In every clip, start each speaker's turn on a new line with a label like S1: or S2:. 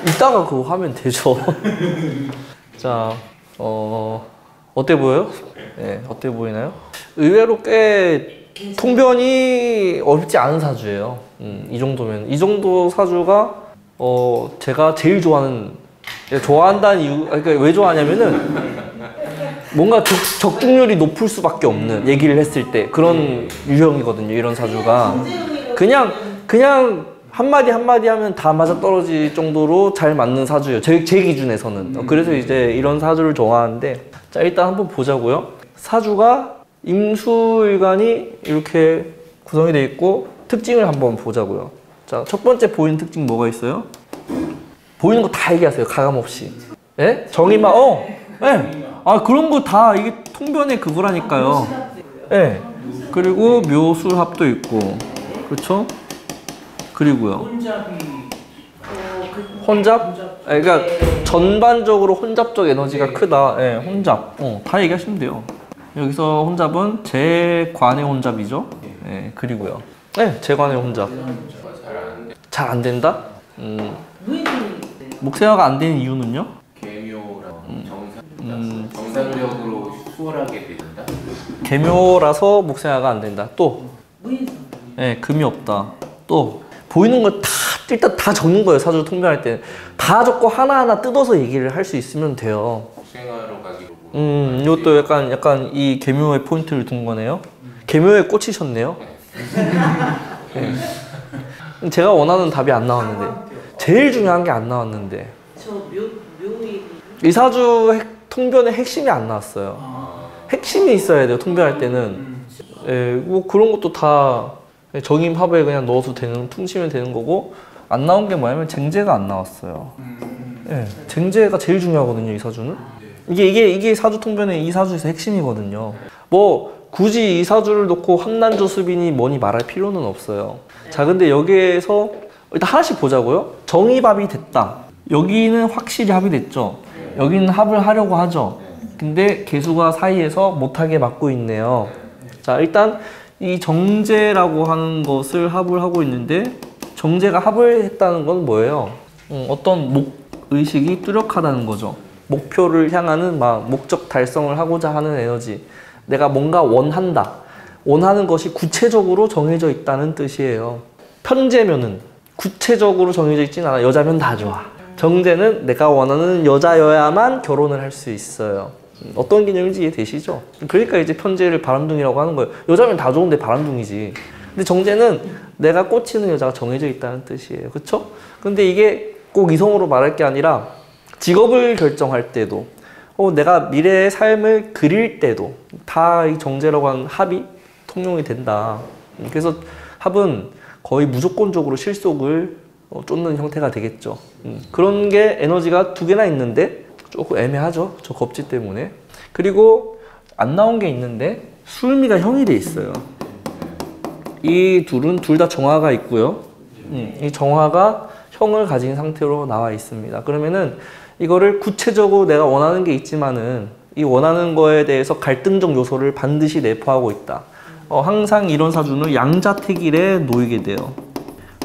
S1: 이따가 그거 하면 되죠. 자, 어때 보여요? 네, 어때 보이나요? 의외로 꽤 통변이 어렵지 않은 사주예요. 이 정도면. 이 정도 사주가 제가 제일 좋아한다는 이유, 그러니까 왜 좋아하냐면은 뭔가 적중률이 높을 수밖에 없는, 얘기를 했을 때 그런 유형이거든요. 이런 사주가 그냥 한마디 하면 다 맞아떨어질 정도로 잘 맞는 사주예요. 제 기준에서는. 그래서 이제 이런 사주를 좋아하는데, 자, 일단 한번 보자고요. 사주가 임수일간이 이렇게 구성이 되어 있고 특징을 한번 보자고요. 자, 첫 번째 보이는 특징 뭐가 있어요? 보이는 거 다 얘기하세요. 가감없이. 예? 정의만, 예. 아, 그런 거 다 이게 통변의 그거라니까요. 예. 그리고 묘술합도 있고, 그렇죠? 그리고요. 혼잡? 그러니까 전반적으로 혼잡적 에너지가 크다. 예, 혼잡. 다 얘기하시면 돼요. 여기서 혼잡은 재관의 혼잡이죠. 예, 그리고요. 네, 재관의 혼잡. 잘 안 된다? 목세화가 안 되는 이유는요?
S2: 정상적으로 수월하게 된다.
S1: 계묘라서 목세화가 안 된다. 또? 네, 금이 없다. 또? 보이는 거 일단 다 적는 거예요. 사주 통변할 때는. 다 적고 하나하나 뜯어서 얘기를 할 수 있으면 돼요.
S2: 생활로 가기로.
S1: 이것도 약간 이 계묘의 포인트를 둔 거네요. 계묘에 꽂히셨네요. 네. 제가 원하는 답이 안 나왔는데, 제일 중요한 게 안 나왔는데, 이 사주 통변의 핵심이 안 나왔어요. 핵심이 있어야 돼요. 통변할 때는. 예, 뭐 그런 것도 다 정임합에 그냥 넣어서 퉁치면 되는 거고, 안 나온 게 뭐냐면 쟁제가 안 나왔어요. 예, 쟁제가 제일 중요하거든요. 이 사주는. 이게 사주 통변의 이 사주에서 핵심이거든요. 뭐 굳이 이 사주를 놓고 황난조수빈이 뭐니 말할 필요는 없어요. 자, 근데 여기에서 일단 하나씩 보자고요. 정의합이 됐다. 여기는 확실히 합이 됐죠. 여기는 합을 하려고 하죠. 근데 개수가 사이에서 못하게 막고 있네요. 자, 일단 이 정제라고 하는 것을 합을 하고 있는데, 정제가 합을 했다는 건 뭐예요? 어떤 목의식이 뚜렷하다는 거죠. 목표를 향하는 목적 달성을 하고자 하는 에너지. 내가 뭔가 원한다. 원하는 것이 구체적으로 정해져 있다는 뜻이에요. 편제면은 구체적으로 정해져 있진 않아. 여자면 다 좋아. 정제는 내가 원하는 여자여야만 결혼을 할 수 있어요. 어떤 개념인지 이해되시죠? 그러니까 이제 편제를 바람둥이라고 하는 거예요. 여자면 다 좋은데 바람둥이지. 근데 정제는 내가 꽂히는 여자가 정해져 있다는 뜻이에요. 그쵸? 근데 이게 꼭 이성으로 말할 게 아니라 직업을 결정할 때도, 내가 미래의 삶을 그릴 때도 다 이 정제라고 하는 합이 통용이 된다. 그래서 합은 거의 무조건적으로 실속을 쫓는 형태가 되겠죠. 그런 게 에너지가 두 개나 있는데 조금 애매하죠. 저 겁지 때문에. 그리고 안 나온 게 있는데 술미가 형이 돼 있어요. 이 둘은 둘 다 정화가 있고요. 이 정화가 형을 가진 상태로 나와 있습니다. 그러면은 이거를 구체적으로 내가 원하는 게 있지만은 이 원하는 거에 대해서 갈등적 요소를 반드시 내포하고 있다. 항상 이런 사주는 양자택일에 놓이게 돼요.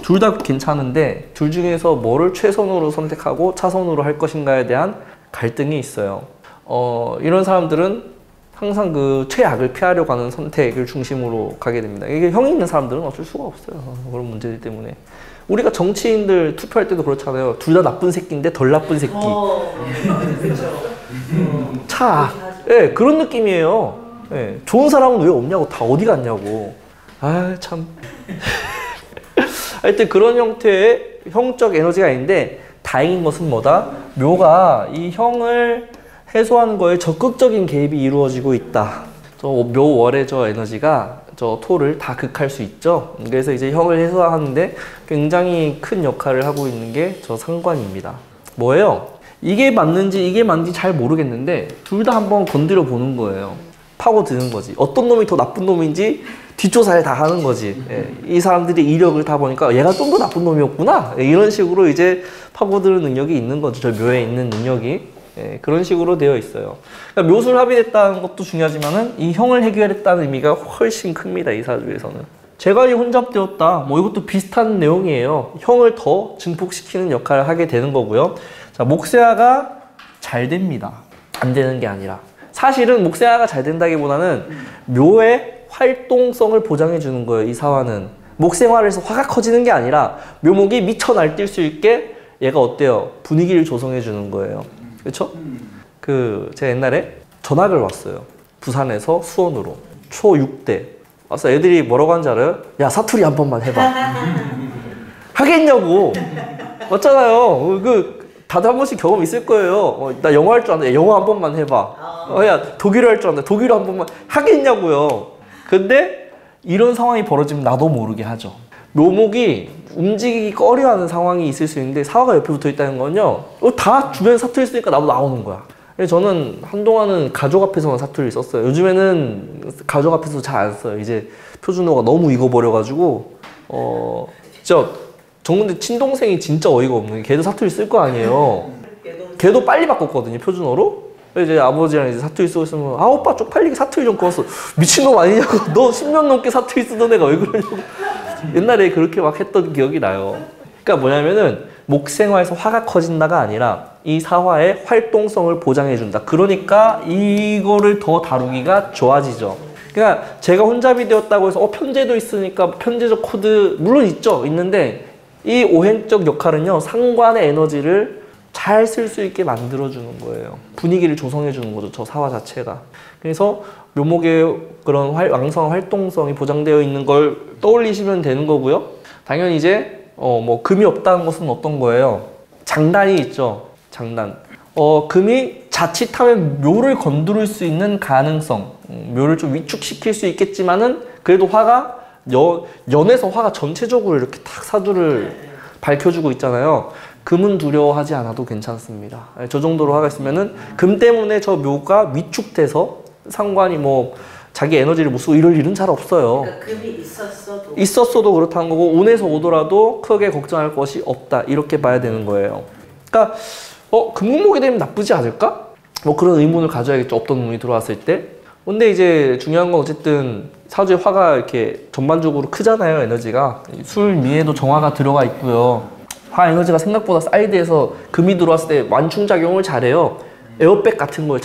S1: 둘 다 괜찮은데 둘 중에서 뭐를 최선으로 선택하고 차선으로 할 것인가에 대한 갈등이 있어요. 이런 사람들은 항상 그 최악을 피하려고 하는 선택을 중심으로 가게 됩니다. 이게 형이 있는 사람들은 어쩔 수가 없어요. 그런 문제들 때문에. 우리가 정치인들 투표할 때도 그렇잖아요. 둘 다 나쁜 새끼인데 덜 나쁜 새끼. 예, 그런 느낌이에요. 예, 좋은 사람은 왜 없냐고, 다 어디 갔냐고. 아, 참. 하여튼 그런 형태의 형적 에너지가 있는데, 다행인 것은 뭐다? 묘가 이 형을 해소하는 거에 적극적인 개입이 이루어지고 있다. 저 묘월의 저 에너지가 저 토를 다 극할 수 있죠. 그래서 이제 형을 해소하는데 굉장히 큰 역할을 하고 있는 게 저 상관입니다. 뭐예요? 이게 맞는지 이게 맞는지 잘 모르겠는데 둘 다 한번 건드려 보는 거예요. 파고드는 거지. 어떤 놈이 더 나쁜 놈인지 뒷조사를 다 하는 거지. 예, 이 사람들이 이력을 다 보니까 얘가 좀 더 나쁜 놈이었구나. 예, 이런 식으로 이제 파고드는 능력이 있는 거죠. 저 묘에 있는 능력이. 예, 그런 식으로 되어 있어요. 그러니까 묘술 합의됐다는 것도 중요하지만은 이 형을 해결했다는 의미가 훨씬 큽니다. 이 사주에서는. 제갈이 혼잡되었다. 뭐 이것도 비슷한 내용이에요. 형을 더 증폭시키는 역할을 하게 되는 거고요. 자, 목세아가 잘 됩니다. 안 되는 게 아니라. 사실은 목세아가 잘 된다기보다는 묘의 활동성을 보장해 주는 거예요. 이 사화는. 목 생활에서 화가 커지는 게 아니라 묘목이 미쳐 날뛸 수 있게 얘가 어때요? 분위기를 조성해 주는 거예요. 그렇죠? 제가 옛날에 전학을 왔어요. 부산에서 수원으로. 초 6대. 와서 애들이 뭐라고 하는지 알아요? 야, 사투리 한 번만 해봐. 하겠냐고. 맞잖아요. 다들 한 번씩 경험 있을 거예요. 나 영어 할 줄 아는데 영어 한 번만 해봐. 야, 독일어 할 줄 아는데 독일어 한 번만 하겠냐고요. 근데 이런 상황이 벌어지면 나도 모르게 하죠. 묘목이 움직이기 꺼려하는 상황이 있을 수 있는데 사화가 옆에 붙어 있다는 건요. 다 주변에 사투리 쓰니까 나도 나오는 거야. 저는 한동안은 가족 앞에서만 사투리를 썼어요. 요즘에는 가족 앞에서 잘 안 써요. 이제 표준어가 너무 익어버려가지고 진짜 정근데 친동생이 진짜 어이가 없는 게 걔도 사투리 쓸 거 아니에요. 걔도 빨리 바꿨거든요, 표준어로. 이제 아버지랑 이제 사투리 쓰고 있으면 아 오빠 쪽팔리게 사투리 좀 꺼서 미친놈 아니냐고. 너 10년 넘게 사투리 쓰던 애가 왜 그러냐고. 옛날에 그렇게 막 했던 기억이 나요. 그러니까 뭐냐면은 목생화에서 화가 커진다가 아니라 이 사화의 활동성을 보장해준다. 그러니까 이거를 더 다루기가 좋아지죠. 그러니까 제가 혼잡이 되었다고 해서 편제도 있으니까 편제적 코드 물론 있죠. 있는데 이 오행적 역할은요. 상관의 에너지를 잘 쓸 수 있게 만들어주는 거예요. 분위기를 조성해주는 거죠. 저 사화 자체가. 그래서 묘목의 그런 왕성한 활동성이 보장되어 있는 걸 떠올리시면 되는 거고요. 당연히 이제 뭐 금이 없다는 것은 어떤 거예요? 장단이 있죠. 장단. 금이 자칫하면 묘를 건드릴 수 있는 가능성. 묘를 좀 위축시킬 수 있겠지만은 그래도 화가 연에서 화가 전체적으로 이렇게 탁 사주를 밝혀주고 있잖아요. 금은 두려워하지 않아도 괜찮습니다. 저 정도로 화가 있으면은 금 때문에 저 묘가 위축돼서 상관이 뭐 자기 에너지를 못 쓰고 이럴 일은 잘 없어요.
S3: 그러니까 금이
S1: 있었어도 그렇다는 거고 운에서 오더라도 크게 걱정할 것이 없다. 이렇게 봐야 되는 거예요. 그러니까 금목이 되면 나쁘지 않을까? 뭐 그런 의문을 가져야겠죠. 없던 운이 들어왔을 때. 근데 이제 중요한 건 어쨌든 사주의 화가 이렇게 전반적으로 크잖아요. 에너지가. 술 미에도 정화가 들어가 있고요. 화 에너지가 생각보다 사이드에서 금이 들어왔을 때 완충작용을 잘해요. 에어백 같은 거예요.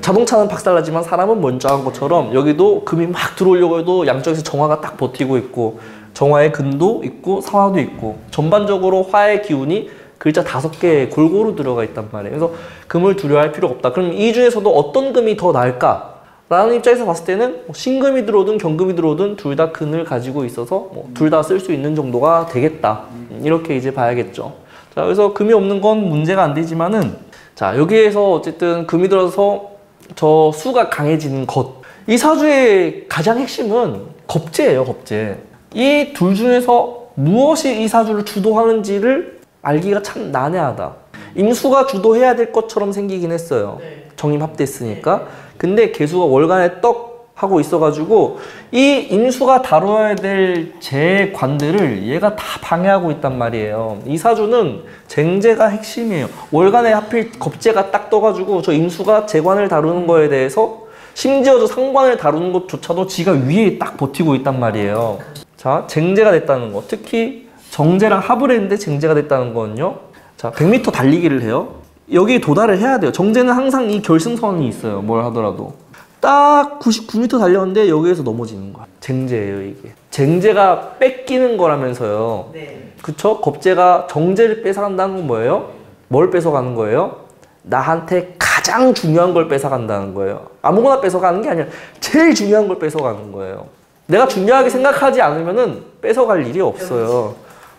S1: 자동차는 박살나지만 사람은 먼저 한 것처럼 여기도 금이 막 들어오려고 해도 양쪽에서 정화가 딱 버티고 있고 정화의 근도 있고 사화도 있고 전반적으로 화의 기운이 글자 5개 골고루 들어가 있단 말이에요. 그래서 금을 두려워할 필요가 없다. 그럼 이 중에서도 어떤 금이 더 나을까? 라는 입장에서 봤을 때는 신금이 들어오든 경금이 들어오든 둘 다 근을 가지고 있어서 둘 다 쓸 수 있는 정도가 되겠다. 이렇게 이제 봐야겠죠. 자, 그래서 금이 없는 건 문제가 안 되지만은 자, 여기에서 어쨌든 금이 들어서 저 수가 강해지는 것. 이 사주의 가장 핵심은 겁재예요, 겁재. 이 둘 중에서 무엇이 이 사주를 주도하는지를 알기가 참 난해하다. 임수가 주도해야 될 것처럼 생기긴 했어요. 정임합됐으니까. 근데 개수가 월간에 떡 하고 있어가지고 이 임수가 다뤄야 될 재관들을 얘가 다 방해하고 있단 말이에요. 이 사주는 쟁재가 핵심이에요. 월간에 하필 겁재가 딱 떠가지고 저 임수가 재관을 다루는 거에 대해서 심지어 저 상관을 다루는 것조차도 지가 위에 딱 버티고 있단 말이에요. 자, 쟁재가 됐다는 거. 특히 정재랑 합을 했는데 쟁재가 됐다는 거는요. 자, 100m 달리기를 해요. 여기에 도달을 해야 돼요. 정재는 항상 이 결승선이 있어요. 뭘 하더라도. 딱 99m 달렸는데 여기에서 넘어지는 거야. 쟁재예요, 이게. 쟁재가 뺏기는 거라면서요.
S3: 네.
S1: 그쵸? 겁재가 정재를 뺏어간다는 건 뭐예요? 뭘 뺏어가는 거예요? 나한테 가장 중요한 걸 뺏어간다는 거예요. 아무거나 뺏어가는 게 아니라 제일 중요한 걸 뺏어가는 거예요. 내가 중요하게 생각하지 않으면은 뺏어갈 일이 없어요.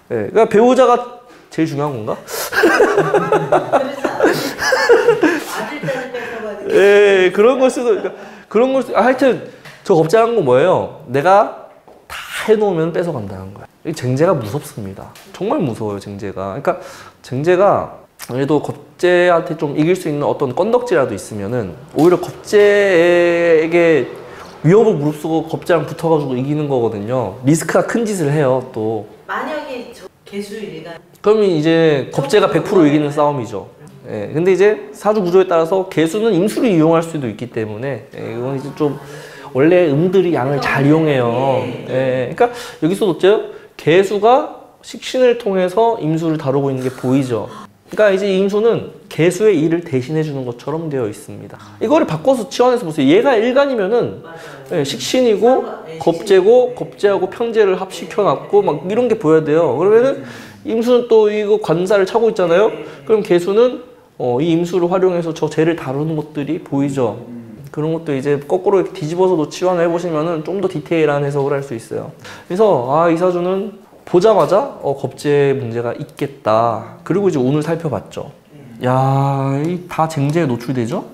S1: 네, 그러니까 배우자가 제일 중요한 건가?
S3: 아들 때는 뺏어가는 게.
S1: 예, 그런 걸 수도, 그런 걸 수도, 하여튼, 저 겁재한 건 뭐예요? 내가 다 해놓으면 뺏어간다는 거야. 이 쟁재가 무섭습니다. 정말 무서워요, 쟁재가. 그러니까, 쟁재가, 그래도 겁재한테 좀 이길 수 있는 어떤 건덕지라도 있으면은, 오히려 겁재에게 위협을 무릅쓰고 겁재랑 붙어가지고 이기는 거거든요. 리스크가 큰 짓을 해요, 또.
S3: 만약에 개수 일간.
S1: 그러면 이제 겁재가 100% 이기는 싸움이죠. 예, 근데 이제 사주 구조에 따라서 개수는 임수를 이용할 수도 있기 때문에 이건 이제 좀 원래 음들이 양을 잘 이용해요. 예, 그러니까 여기서도 어째요? 개수가 식신을 통해서 임수를 다루고 있는 게 보이죠. 그러니까 이제 이 임수는 개수의 일을 대신해 주는 것처럼 되어 있습니다. 이거를 바꿔서 치환해서 보세요. 얘가 일간이면은 식신이고 겁재고 겁재하고 평재를 합시켜놨고 막 이런 게 보여야 돼요. 그러면은 임수는 또 이거 관사를 차고 있잖아요. 그럼 개수는 이 임수를 활용해서 저 재를 다루는 것들이 보이죠. 그런 것도 이제 거꾸로 이렇게 뒤집어서도 치환을 해보시면은 좀 더 디테일한 해석을 할 수 있어요. 그래서 이 사주는 보자마자 겁재 문제가 있겠다. 그리고 이제 운을 살펴봤죠. 야, 다 쟁제에 노출되죠?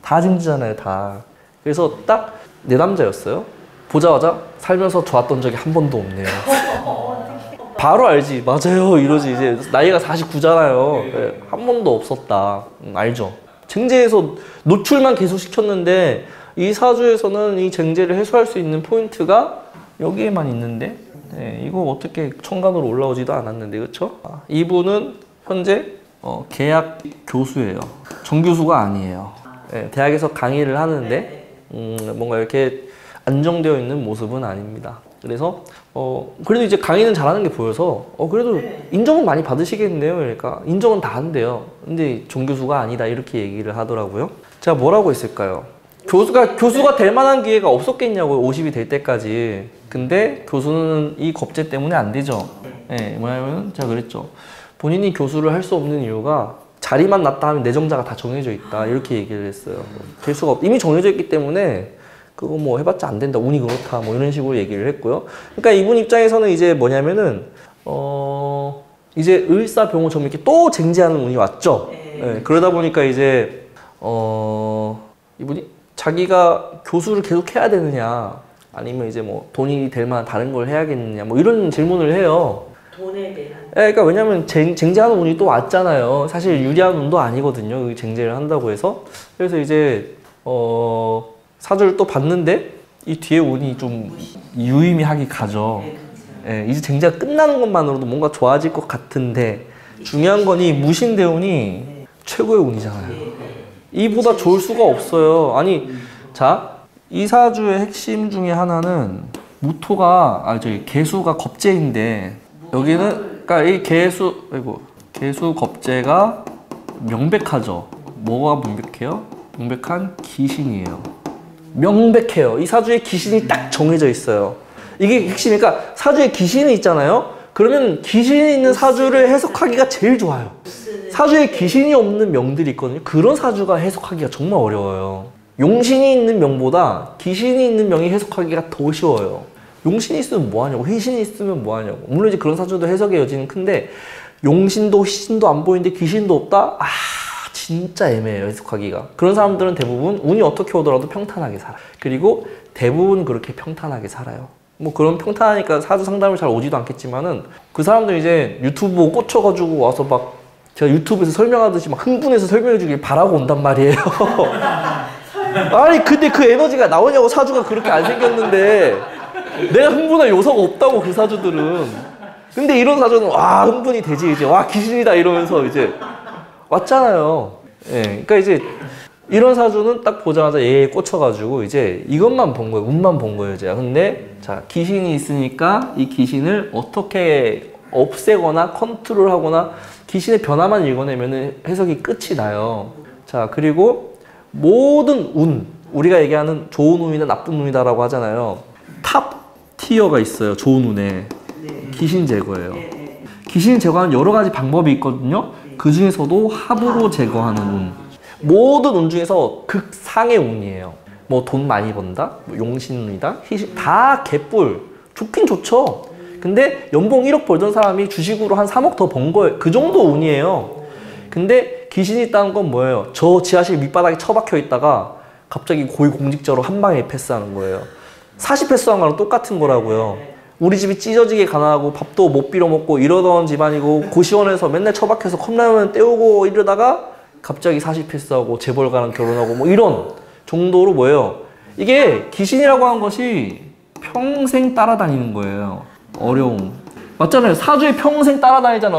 S1: 다 쟁제잖아요, 다. 그래서 딱 내 남자였어요. 보자마자 살면서 좋았던 적이 한 번도 없네요. 바로 알지. 맞아요. 이러지. 이제 나이가 49잖아요. 한 번도 없었다. 알죠. 쟁제에서 노출만 계속 시켰는데 이 사주에서는 이 쟁제를 해소할 수 있는 포인트가 여기에만 있는데 이거 어떻게 천간으로 올라오지도 않았는데 그렇죠? 이분은 현재 계약 교수예요. 정교수가 아니에요. 대학에서 강의를 하는데 뭔가 이렇게 안정되어 있는 모습은 아닙니다. 그래서 그래도 이제 강의는 잘하는 게 보여서 그래도 인정은 많이 받으시겠네요. 그러니까 인정은 다 한대요. 근데 정교수가 아니다 이렇게 얘기를 하더라고요. 제가 뭐라고 했을까요? 교수가 될 만한 기회가 없었겠냐고요. 50이 될 때까지. 근데 교수는 이 겁재 때문에 안 되죠. 뭐냐면 제가 그랬죠. 본인이 교수를 할 수 없는 이유가 자리만 났다 하면 내정자가 다 정해져 있다 이렇게 얘기를 했어요. 될 수가 이미 정해져 있기 때문에 그거 뭐 해봤자 안 된다, 운이 그렇다 뭐 이런 식으로 얘기를 했고요. 그러니까 이분 입장에서는 이제 뭐냐면은 이제 을사병호점 이렇게 또 쟁제하는 운이 왔죠. 그러다 보니까 이제 이분이 자기가 교수를 계속 해야 되느냐 아니면 이제 뭐 돈이 될 만한 다른 걸 해야겠느냐 뭐 이런 질문을 해요.
S3: 돈에 대한.
S1: 그러니까 왜냐면 쟁제하는 운이 또 왔잖아요. 사실 유리한 운도 아니거든요. 쟁제를 한다고 해서. 그래서 이제 사주를 또 봤는데 이 뒤에 운이 좀 유의미하게 가죠. 이제 쟁제가 끝나는 것만으로도 뭔가 좋아질 것 같은데 중요한 건 이 무신대운이 최고의 운이잖아요. 이보다 좋을 수가 없어요. 아니, 자, 이 사주의 핵심 중에 하나는 무토가 개수가 겁재인데 여기는 그러니까 이 개수 겁재가 명백하죠. 뭐가 명백해요? 명백한 기신이에요. 명백해요. 이 사주에 기신이 딱 정해져 있어요. 이게 핵심이니까 사주에 기신이 있잖아요. 그러면 기신이 있는 사주를 해석하기가 제일 좋아요. 사주에 기신이 없는 명들이 있거든요. 그런 사주가 해석하기가 정말 어려워요. 용신이 있는 명보다 기신이 있는 명이 해석하기가 더 쉬워요. 용신이 있으면 뭐하냐고, 희신이 있으면 뭐하냐고. 물론 이제 그런 사주도 해석의 여지는 큰데 용신도 희신도 안 보이는데 기신도 없다? 진짜 애매해요, 해석하기가. 그런 사람들은 대부분 운이 어떻게 오더라도 평탄하게 살아요. 그리고 대부분 그렇게 평탄하게 살아요. 뭐 그런 평탄하니까 사주 상담을 잘 오지도 않겠지만은 그 사람들 이제 유튜브 보고 꽂혀가지고 와서 막 제가 유튜브에서 설명하듯이 막 흥분해서 설명해 주길 바라고 온단 말이에요. 아니 근데 그 에너지가 나오냐고. 사주가 그렇게 안 생겼는데 내가 흥분할 요소가 없다고 그 사주들은. 근데 이런 사주는 와 흥분이 되지. 이제 와 귀신이다 이러면서 이제 왔잖아요. 그러니까 이제 이런 사주는 딱 보자마자 얘에 꽂혀가지고 이제 이것만 본 거예요. 운만 본 거예요, 제가. 근데 자, 기신이 있으니까 이 기신을 어떻게 없애거나 컨트롤하거나 기신의 변화만 읽어내면 해석이 끝이 나요. 자, 그리고 모든 운, 우리가 얘기하는 좋은 운이다 나쁜 운이다라고 하잖아요. 탑 티어가 있어요, 좋은 운에. 기신 제거예요. 기신 제거하는 여러 가지 방법이 있거든요. 그 중에서도 합으로 제거하는 운. 모든 운 중에서 극상의 운이에요. 뭐 돈 많이 번다, 뭐 용신운이다, 희신, 다 개뿔. 좋긴 좋죠. 근데 연봉 1억 벌던 사람이 주식으로 한 3억 더 번 거예요. 그 정도 운이에요. 근데 귀신이 있다는 건 뭐예요? 저 지하실 밑바닥에 처박혀 있다가 갑자기 고위공직자로 한 방에 패스하는 거예요. 40 패스한 거랑 똑같은 거라고요. 우리 집이 찢어지게 가난하고 밥도 못 빌어먹고 이러던 집안이고 고시원에서 맨날 처박혀서 컵라면 때우고 이러다가 갑자기 40 패스하고 재벌가랑 결혼하고 뭐 이런 정도로 뭐예요? 이게 귀신이라고 하는 것이 평생 따라다니는 거예요. 어려움. 맞잖아요. 사주에 평생 따라다니잖아.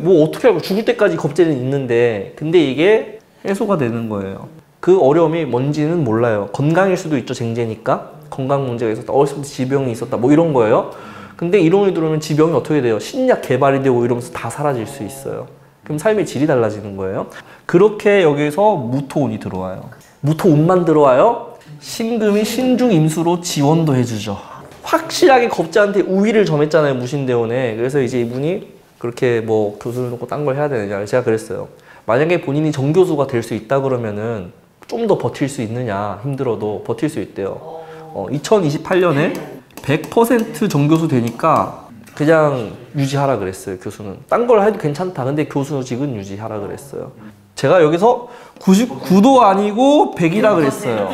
S1: 뭐 어떻게 알고 죽을 때까지 겁재는 있는데. 근데 이게 해소가 되는 거예요. 그 어려움이 뭔지는 몰라요. 건강일 수도 있죠, 쟁제니까. 건강 문제가 있었다, 어렸을 때 지병이 있었다, 뭐 이런 거예요. 근데 이론이 들어오면 지병이 어떻게 돼요? 신약 개발이 되고 이러면서 다 사라질 수 있어요. 그럼 삶의 질이 달라지는 거예요. 그렇게 여기서 무토운이 들어와요. 무토운만 들어와요. 신금이 신중임수로 지원도 해주죠. 확실하게 겁재한테 우위를 점했잖아요, 무신대원에. 그래서 이제 이분이 그렇게 뭐 교수를 놓고 딴 걸 해야 되느냐. 제가 그랬어요. 만약에 본인이 정교수가 될 수 있다 그러면은 좀 더 버틸 수 있느냐. 힘들어도 버틸 수 있대요. 2028년에 100% 정교수 되니까 그냥 유지하라 그랬어요, 교수는. 딴 걸 해도 괜찮다. 근데 교수직은 유지하라 그랬어요. 제가 여기서 99도 아니고 100이라 그랬어요.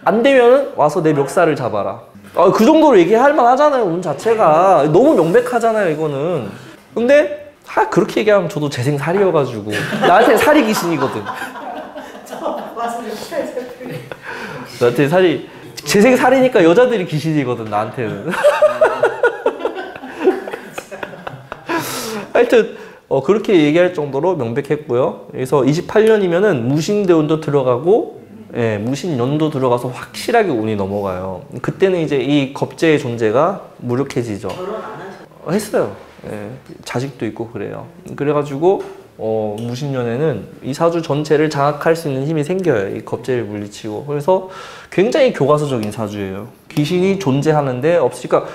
S1: 안 되면 와서 내 멱살을 잡아라. 그 정도로 얘기할 만 하잖아요, 운 자체가. 너무 명백하잖아요, 이거는. 근데 그렇게 얘기하면 저도 재생살이여가지고 나한테 살이 귀신이거든. 나한테 살이 재생살이니까 여자들이 귀신이거든, 나한테는. 하여튼 그렇게 얘기할 정도로 명백했고요. 그래서 28년이면은 무신대운도 들어가고 무신연도 들어가서 확실하게 운이 넘어가요. 그때는 이제 이 겁재의 존재가 무력해지죠.
S3: 결혼 안 하셨어요?
S1: 했어요. 자식도 있고 그래요. 그래가지고 무신년에는 이 사주 전체를 장악할 수 있는 힘이 생겨요. 이 겁재를 물리치고. 그래서 굉장히 교과서적인 사주예요. 귀신이 존재하는데 없으니까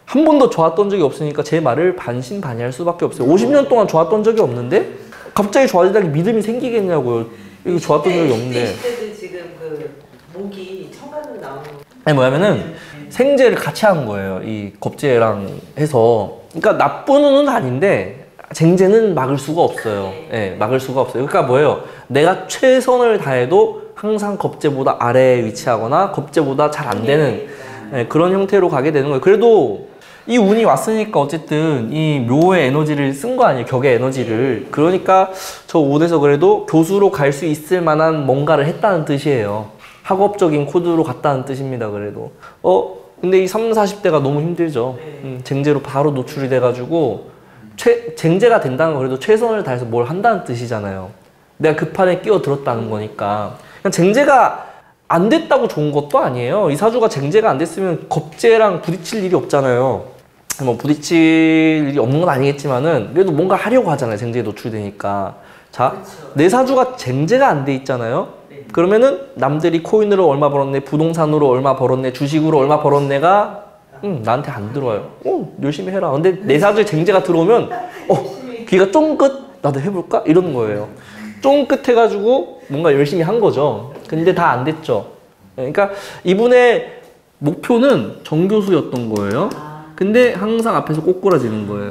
S1: 한 번도 좋았던 적이 없으니까 제 말을 반신반의할 수밖에 없어요. 50년 동안 좋았던 적이 없는데 갑자기 좋아지다니 믿음이 생기겠냐고요. 이거 좋았던 적이 없는데.
S3: 20대도 지금 그 목이 청간으로 나오는
S1: 아니 뭐냐면은 생재를 같이 한 거예요. 이 겁재랑 해서. 그러니까 나쁜 운은 아닌데 쟁재는 막을 수가 없어요. 막을 수가 없어요. 그러니까 뭐예요? 내가 최선을 다해도 항상 겁재보다 아래에 위치하거나 겁재보다 잘 안 되는 그런 형태로 가게 되는 거예요. 그래도 이 운이 왔으니까 어쨌든 이 묘의 에너지를 쓴 거 아니에요, 격의 에너지를. 그러니까 저 운에서 그래도 교수로 갈 수 있을 만한 뭔가를 했다는 뜻이에요. 학업적인 코드로 갔다는 뜻입니다. 그래도 근데 이 30, 40대가 너무 힘들죠. 쟁제로 바로 노출이 돼가지고 쟁제가 된다는 거 그래도 최선을 다해서 뭘 한다는 뜻이잖아요. 내가 그 판에 끼어들었다는 거니까. 그냥 쟁제가 안 됐다고 좋은 것도 아니에요. 이 사주가 쟁제가 안 됐으면 겁재랑 부딪힐 일이 없잖아요. 뭐 부딪힐 일이 없는 건 아니겠지만은 그래도 뭔가 하려고 하잖아요, 쟁제에 노출되니까. 자,
S3: 그렇죠.
S1: 내 사주가 쟁제가 안 돼 있잖아요. 그러면은 남들이 코인으로 얼마 벌었네, 부동산으로 얼마 벌었네, 주식으로 얼마 벌었네가 나한테 안 들어와요. 열심히 해라. 근데 내 사주에 쟁제가 들어오면 귀가 쫑긋 나도 해볼까? 이러는 거예요. 쫑긋 해가지고 뭔가 열심히 한 거죠. 근데 다 안 됐죠. 그러니까 이분의 목표는 정교수였던 거예요. 근데 항상 앞에서 꼬꾸라지는 거예요.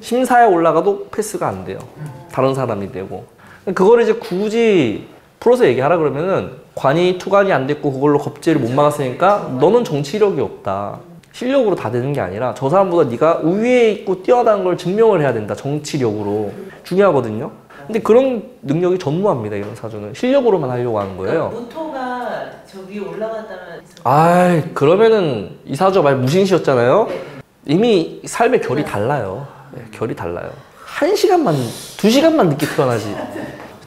S1: 심사에 올라가도 패스가 안 돼요. 다른 사람이 되고. 그거를 이제 굳이 풀어서 얘기하라 그러면은 관이 투관이 안 됐고 그걸로 겁재를 못 막았으니까 너는 정치력이 없다. 실력으로 다 되는 게 아니라 저 사람보다 네가 우위에 있고 뛰어나는 걸 증명을 해야 된다. 정치력으로. 중요하거든요. 근데 그런 능력이 전무합니다. 이런 사주는. 실력으로만 하려고 하는 거예요.
S3: 그러니까 무토가 저 위에 올라갔다면
S1: 그러면은 이 사주가 만약 무신시였잖아요. 이미 삶의 결이 달라요. 결이 달라요. 1시간만, 2시간만 늦게 태어나지.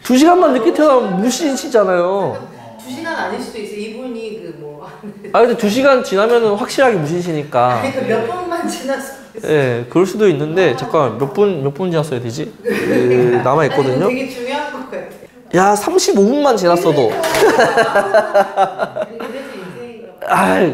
S1: 2시간만 늦게 태어나면 무신시잖아요.
S3: 2시간 아닐 수도 있어요. 이분이
S1: 근데 2시간 지나면은 확실하게 무신시니까.
S3: 몇 번만 지났어요.
S1: 그럴 수도 있는데, 잠깐, 몇 분 지났어야 되지? 남아있거든요.
S3: 되게 중요한 것 같아요.
S1: 야, 35분만 지났어도.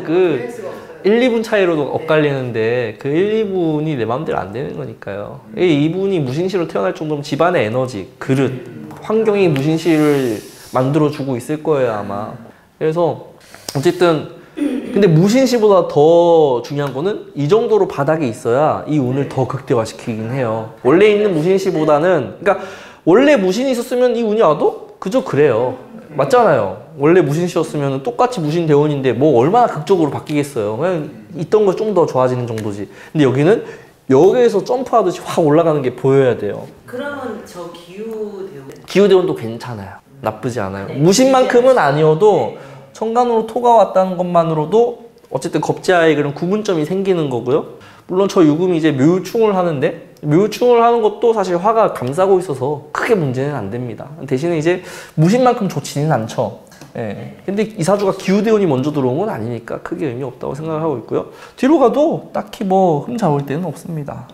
S3: 그럴 수가 없어요.
S1: 1, 2분 차이로도 엇갈리는데 그 1, 2분이 내 마음대로 안 되는 거니까요. 이분이 무신시로 태어날 정도면 집안의 에너지, 그릇, 환경이 무신시를 만들어주고 있을 거예요, 아마. 그래서 어쨌든 근데 무신시보다 더 중요한 거는 이 정도로 바닥에 있어야 이 운을 더 극대화시키긴 해요. 원래 있는 무신시보다는, 그러니까 원래 무신이 있었으면 이 운이 와도 그저 그래요. 맞잖아요. 원래 무신시였으면 똑같이 무신대운인데 뭐 얼마나 극적으로 바뀌겠어요. 그냥 있던 거 좀 더 좋아지는 정도지. 근데 여기는 여기에서 점프하듯이 확 올라가는 게 보여야 돼요.
S3: 그러면 저 기후대운?
S1: 기후대운도 괜찮아요. 나쁘지 않아요. 무신만큼은 아니어도 천간으로 토가 왔다는 것만으로도 어쨌든 겁재하에 그런 구분점이 생기는 거고요. 물론 저 유금이 이제 묘충을 하는데 묘충을 하는 것도 사실 화가 감싸고 있어서 크게 문제는 안 됩니다. 대신에 이제 무신만큼 좋지는 않죠. 예. 근데 이사주가 기후대운이 먼저 들어온 건 아니니까 크게 의미 없다고 생각을 하고 있고요. 뒤로 가도 딱히 뭐 흠잡을 데는 없습니다.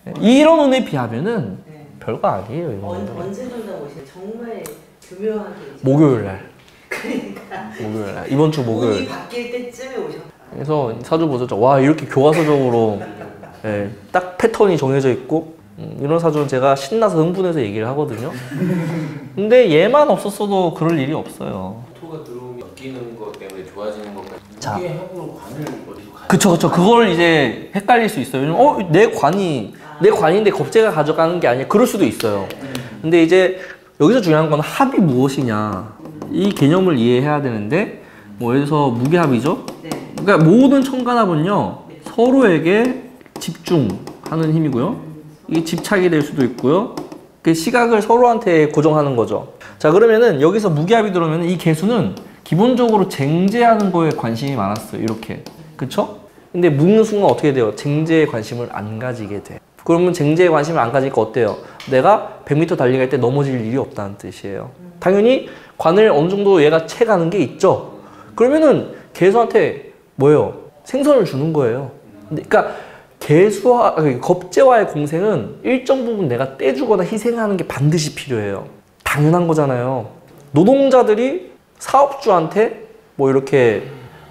S1: 예. 이런 운에 비하면은 별거 아니에요. 이거는.
S3: 언제 정도 오세요? 정말 교묘하게
S1: 목요일 날.
S3: 그러니까
S1: 목요일 날. 이번 주 목요일.
S3: 운이 바뀔 때쯤에 오셨다.
S1: 그래서 사주 보죠. 와, 이렇게 교과서적으로 예, 딱 패턴이 정해져 있고 이런 사주는 제가 신나서 흥분해서 얘기를 하거든요. 근데 얘만 없었어도 그럴 일이 없어요.
S2: 토가 들어오면 바뀌는 것 때문에 좋아지는 것까지
S1: 자.
S2: 이게 하고 관을 어디서 가?
S1: 그쵸. 그걸 이제 헷갈릴 수 있어요. 왜냐면 내 관인데 겁재가 가져가는 게 아니야. 그럴 수도 있어요. 근데 이제 여기서 중요한 건 합이 무엇이냐. 이 개념을 이해해야 되는데 뭐 예를 들어서 무게합이죠. 그러니까 모든 천간합은요. 서로에게 집중하는 힘이고요. 이게 집착이 될 수도 있고요. 그 시각을 서로한테 고정하는 거죠. 자, 그러면은 여기서 무게합이 들어오면 이 개수는 기본적으로 쟁제하는 거에 관심이 많았어요. 이렇게. 그쵸? 근데 묶는 순간 어떻게 돼요? 쟁제에 관심을 안 가지게 돼. 그러면 쟁제에 관심을 안 가지니까 어때요? 내가 100m 달리기 할 때 넘어질 일이 없다는 뜻이에요. 당연히 관을 어느 정도 얘가 채가는 게 있죠. 그러면은 개수한테 뭐예요? 생선을 주는 거예요. 그러니까 개수와 겁재와의 공생은 일정 부분 내가 떼주거나 희생하는 게 반드시 필요해요. 당연한 거잖아요. 노동자들이 사업주한테 뭐 이렇게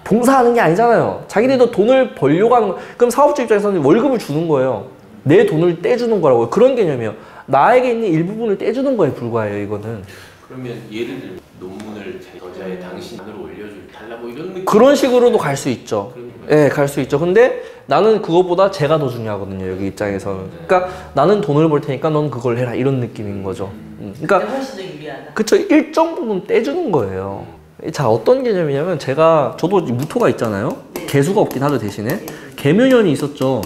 S1: 봉사하는 게 아니잖아요. 자기들도 돈을 벌려고 하는 거. 그럼 사업주 입장에서는 월급을 주는 거예요. 내 돈을 떼주는 거라고요. 그런 개념이에요. 나에게 있는 일부분을 떼주는 거에 불과해요. 이거는.
S2: 그러면 예를 들면 논문을 저자의 당신으로 올려줄 달라 뭐 이런 느낌.
S1: 그런 식으로도 갈 수 있죠. 네, 갈 수 있죠. 근데 나는 그거보다 제가 더 중요하거든요. 여기 입장에서는. 그러니까 나는 돈을 벌 테니까 넌 그걸 해라. 이런 느낌인 거죠. 그러니까
S3: 훨씬 더 유리하다.
S1: 그쵸. 일정 부분 떼주는 거예요. 자, 어떤 개념이냐면 저도 무토가 있잖아요. 개수가 없긴 하죠. 대신에 개묘년이 있었죠.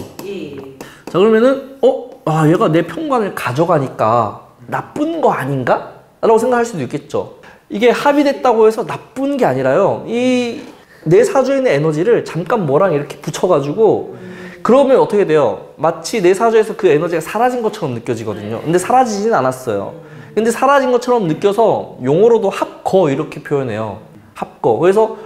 S1: 자, 그러면은 얘가 내 평관을 가져가니까 나쁜 거 아닌가? 라고 생각할 수도 있겠죠. 이게 합의됐다고 해서 나쁜 게 아니라요. 이 내 사주에 있는 에너지를 잠깐 뭐랑 이렇게 붙여가지고 그러면 어떻게 돼요? 마치 내 사주에서 그 에너지가 사라진 것처럼 느껴지거든요. 근데 사라지진 않았어요. 근데 사라진 것처럼 느껴서 용어로도 합거 이렇게 표현해요. 합거. 그래서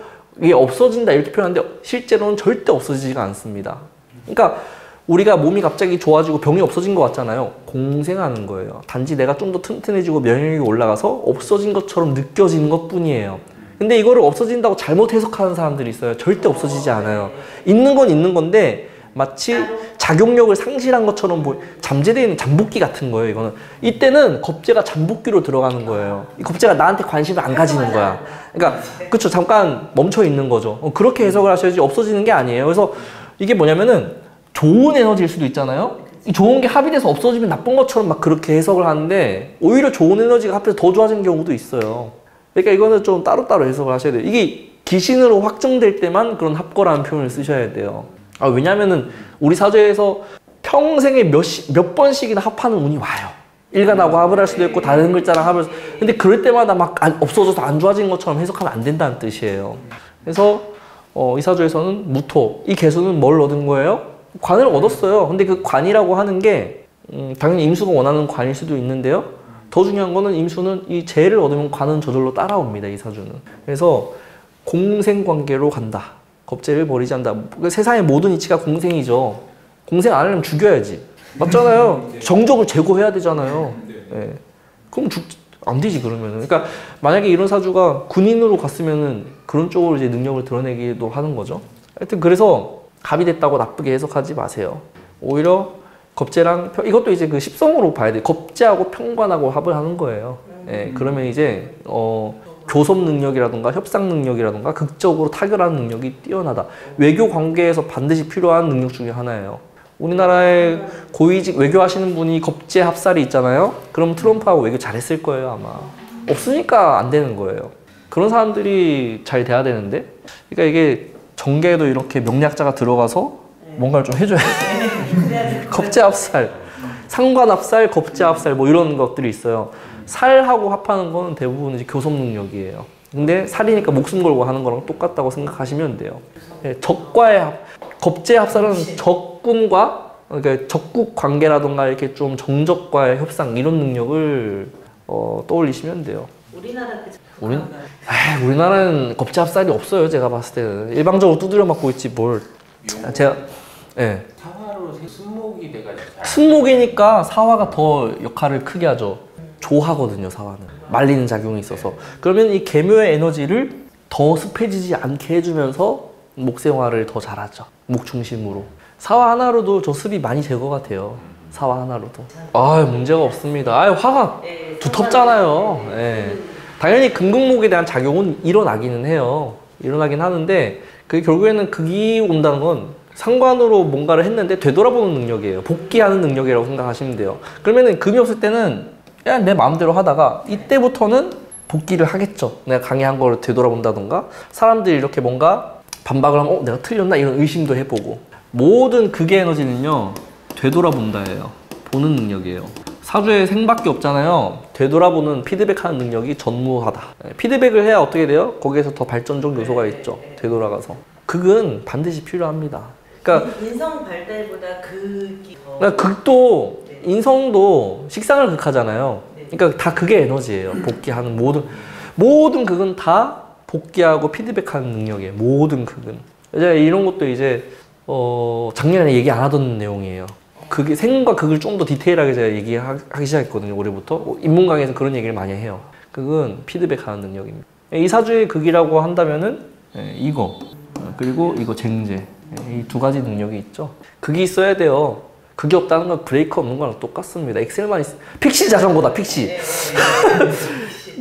S1: 이게 없어진다 이렇게 표현하는데 실제로는 절대 없어지지가 않습니다. 그러니까 우리가 몸이 갑자기 좋아지고 병이 없어진 것 같잖아요. 공생하는 거예요. 단지 내가 좀 더 튼튼해지고 면역력이 올라가서 없어진 것처럼 느껴지는 것 뿐이에요. 근데 이거를 없어진다고 잘못 해석하는 사람들이 있어요. 절대 없어지지 않아요. 있는 건 있는 건데 마치 작용력을 상실한 것처럼 잠재되어 있는 잠복기 같은 거예요. 이거는 이때는 겁재가 잠복기로 들어가는 거예요. 이 겁재가 나한테 관심을 안 가지는 거야. 그러니까 그쵸, 잠깐 멈춰 있는 거죠. 그렇게 해석을 하셔야지 없어지는 게 아니에요. 그래서 이게 뭐냐면은 좋은 에너지일 수도 있잖아요. 이 좋은 게 합의돼서 없어지면 나쁜 것처럼 막 그렇게 해석을 하는데 오히려 좋은 에너지가 합해서 더 좋아지는 경우도 있어요. 그러니까 이거는 좀 따로따로 해석을 하셔야 돼요. 이게 기신으로 확정될 때만 그런 합거라는 표현을 쓰셔야 돼요. 왜냐면은 우리 사주에서 평생에 몇 번씩이나 합하는 운이 와요. 일간하고 합을 할 수도 있고 다른 글자랑 합을. 근데 그럴 때마다 막 없어져서 안 좋아지는 것처럼 해석하면 안 된다는 뜻이에요. 그래서 이 사주에서는 무토, 이 개수는 뭘 얻은 거예요? 관을 얻었어요. 근데 그 관이라고 하는 게 당연히 임수가 원하는 관일 수도 있는데요. 더 중요한 거는 임수는 이 재를 얻으면 관은 저절로 따라옵니다. 이 사주는. 그래서 공생관계로 간다. 겁재를 버리지 않는다. 세상의 모든 이치가 공생이죠. 공생 안 하려면 죽여야지. 맞잖아요. 정적을 제거해야 되잖아요. 네. 그럼 안 되지 그러면은. 그러니까 만약에 이런 사주가 군인으로 갔으면은 그런 쪽으로 이제 능력을 드러내기도 하는 거죠. 하여튼 그래서 합의됐다고 나쁘게 해석하지 마세요. 오히려 겁재랑 이것도 이제 그 십성으로 봐야 돼요. 겁재하고 평관하고 합을 하는 거예요. 예, 그러면 이제 교섭 능력이라든가 협상 능력이라든가 극적으로 타결하는 능력이 뛰어나다. 외교 관계에서 반드시 필요한 능력 중에 하나예요. 우리나라에 고위직 외교하시는 분이 겁재 합살이 있잖아요. 그럼 트럼프하고 외교 잘했을 거예요 아마. 없으니까 안 되는 거예요. 그런 사람들이 잘 돼야 되는데, 그러니까 이게 정계에도 이렇게 명리학자가 들어가서 뭔가를 좀 해줘야 돼. 겁재 합살, 상관 합살, 겁재 합살 뭐 이런 것들이 있어요. 살하고 합하는 거는 대부분 이제 교섭 능력이에요. 근데 살이니까 목숨 걸고 하는 거랑 똑같다고 생각하시면 돼요. 적과의 겁재 합살은 적군과 그러니까 적국 관계라던가 이렇게 좀 정적과의 협상 이런 능력을 떠올리시면 돼요.
S3: 우리나라
S1: 우리나라는 겁잡살이 없어요. 제가 봤을 때는 일방적으로 두드려 맞고 있지 뭘. 제가 예.
S2: 사화로 순목이 돼가지고
S1: 순목이니까 사화가 더 역할을 크게 하죠. 조하거든요, 사화는. 말리는 작용이 있어서. 그러면 이 계묘의 에너지를 더 습해지지 않게 해주면서 목생활을 더 잘하죠. 목 중심으로. 사화 하나로도 저 습이 많이 제거가 돼요. 사화 하나로도. 문제가 없습니다. 화가 두텁잖아요. 예. 당연히 금극목에 대한 작용은 일어나기는 해요. 일어나긴 하는데 그게 결국에는 극이 온다는 건 상관으로 뭔가를 했는데 되돌아보는 능력이에요. 복귀하는 능력이라고 생각하시면 돼요. 그러면은 금이 없을 때는 그냥 내 마음대로 하다가 이때부터는 복귀를 하겠죠. 내가 강의한 거를 되돌아본다던가 사람들이 이렇게 뭔가 반박을 하면 내가 틀렸나? 이런 의심도 해보고 모든 극의 에너지는요 되돌아본다예요. 보는 능력이에요. 사주에 생밖에 없잖아요. 되돌아보는 피드백하는 능력이 전무하다. 피드백을 해야 어떻게 돼요? 거기에서 더 발전적 요소가 있죠. 되돌아가서. 극은 반드시 필요합니다. 그러니까
S3: 인성 발달보다 극이 더.
S1: 그러니까 극도 인성도 식상을 극하잖아요. 그러니까 다 극의 에너지예요. 복귀하는 모든 극은 다 복귀하고 피드백하는 능력이에요. 모든 극은. 이제 이런 것도 이제 작년에 얘기 안 하던 내용이에요. 극의 생과 극을 좀 더 디테일하게 제가 얘기하기 시작했거든요. 올해부터 인문 강의에서 그런 얘기를 많이 해요. 극은 피드백하는 능력입니다. 이 사주의 극이라고 한다면은 이거 그리고 이거 쟁제 이 두 가지 능력이 있죠. 극이 있어야 돼요. 극이 없다는 건 브레이크 없는 거랑 똑같습니다. 엑셀만 픽시 자전거다 픽시.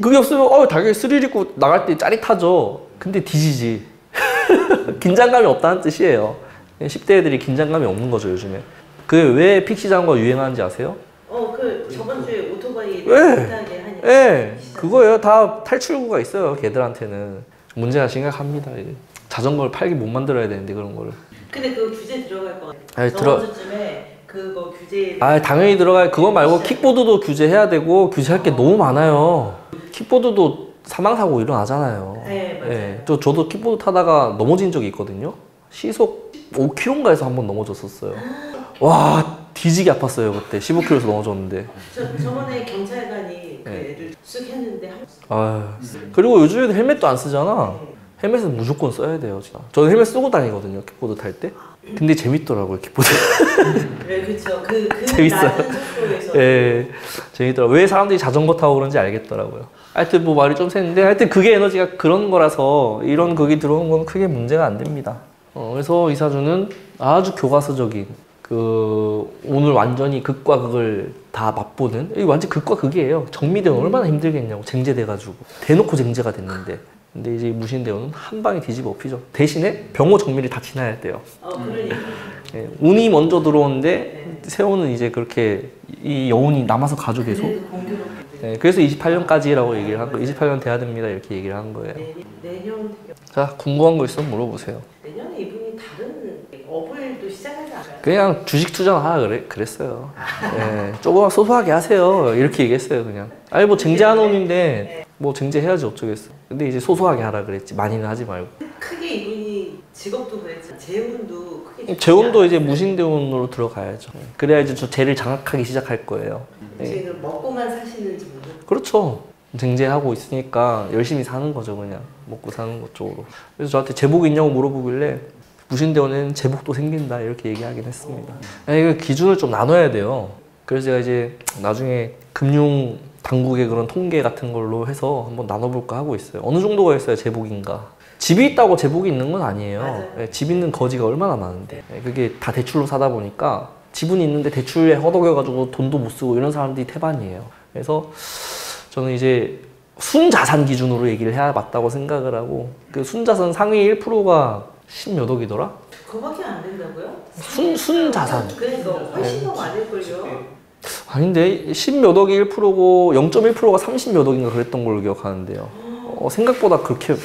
S1: 그게 없으면 당연히 스릴 있고 나갈 때 짜릿하죠. 근데 뒤지지. 긴장감이 없다는 뜻이에요. 10대 애들이 긴장감이 없는 거죠 요즘에. 그게 왜 픽시 자전거 유행하는지 아세요?
S3: 저번 주에 오토바이
S1: 비슷하게
S3: 하니까.
S1: 네, 그거예요. 다 탈출구가 있어요. 걔들한테는. 문제가 심각합니다. 이게. 자전거를 팔게 못 만들어야 되는데 그런 거를.
S3: 근데 그거 규제 들어갈 거 같아요. 저번 주쯤에 그거 규제.
S1: 당연히 들어가요. 그거 말고 킥보드도 규제해야 되고 규제할 게 너무 많아요. 킥보드도 사망사고 일어나잖아요.
S3: 네, 맞아요.
S1: 저도 킥보드 타다가 넘어진 적이 있거든요. 시속 5km인가에서 한번 넘어졌었어요. 와 뒤지게 아팠어요 그때. 15km에서 넘어졌는데.
S3: 저번에 경찰관이 그 애들 쓱 했는데
S1: 그리고 요즘에도 헬멧도 안 쓰잖아. 헬멧은 무조건 써야 돼요 진짜. 저는 헬멧 쓰고 다니거든요 킥보드 탈 때. 근데 재밌더라고요 킥보드.
S3: 네 그렇죠. 그
S1: 재밌어요.
S3: 낮은 속도에서.
S1: 네 재밌더라고요. 왜 사람들이 자전거 타고 그런지 알겠더라고요. 하여튼 뭐 말이 좀 샜는데 하여튼 그게 에너지가 그런 거라서 이런 극이 들어오는 건 크게 문제가 안 됩니다. 그래서 이 사주는 아주 교과서적인 오늘 완전히 극과 극을 다 맛보는 이게 완전 극과 극이에요. 정미대원 얼마나 힘들겠냐고. 쟁제돼가지고 대놓고 쟁제가 됐는데 근데 이제 무신대원은 한 방에 뒤집어 엎이죠. 대신에 병호 정미를 다 지나야 돼요.
S3: 그러니까.
S1: 운이 먼저 들어오는데 세호는 이제 그렇게 이 여운이 남아서 가죠 계속. 그래서 28년까지라고 얘기를 한 거예요. 28년 돼야 됩니다 이렇게 얘기를 한 거예요.
S3: 내년.
S1: 자 궁금한 거 있으면 물어보세요.
S3: 내년에 이분이 다른 업을도 시작하지 않아요?
S1: 그냥 주식 투자나 하라 그랬어요. 조금 소소하게 하세요. 이렇게 얘기했어요 그냥. 뭐 쟁제하는 놈인데 뭐 쟁제해야지 어쩌겠어. 근데 이제 소소하게 하라 그랬지. 많이는 하지 말고.
S3: 크게 이분이 직업도 그랬지. 재운도 크게.
S1: 재운도 이제 무신대운으로 들어가야죠. 그래야 이제 저 재를 장악하기 시작할 거예요.
S3: 지금 먹고만 사시는지 모르겠어요.
S1: 그렇죠. 쟁제하고 있으니까 열심히 사는 거죠 그냥. 먹고 사는 것 쪽으로. 그래서 저한테 제복 있냐고 물어보길래 무신대원에는 제복도 생긴다 이렇게 얘기하긴 했습니다. 이거 기준을 좀 나눠야 돼요. 그래서 제가 이제 나중에 금융 당국의 그런 통계 같은 걸로 해서 한번 나눠볼까 하고 있어요. 어느 정도가 있어야 제복인가. 집이 있다고 제복이 있는 건 아니에요. 집 있는 거지가 얼마나 많은데. 그게 다 대출로 사다 보니까 집은 있는데 대출에 허덕여가지고 돈도 못 쓰고 이런 사람들이 태반이에요. 그래서 저는 이제 순자산 기준으로 얘기를 해야 맞다고 생각을 하고 그 순자산 상위 1%가 10몇 억이더라?
S3: 그거밖에 안 된다고요?
S1: 순자산.
S3: 그러니까 훨씬 더 많을걸요?
S1: 아닌데 10몇 억이 1%고 0.1%가 30몇 억인가 그랬던 걸로 기억하는데요. 생각보다 그렇게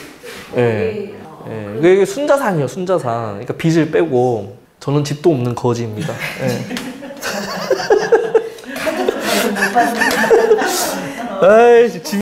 S1: 이게 순자산이에요. 순자산. 그러니까 빚을 빼고 저는 집도 없는 거지입니다. 에이,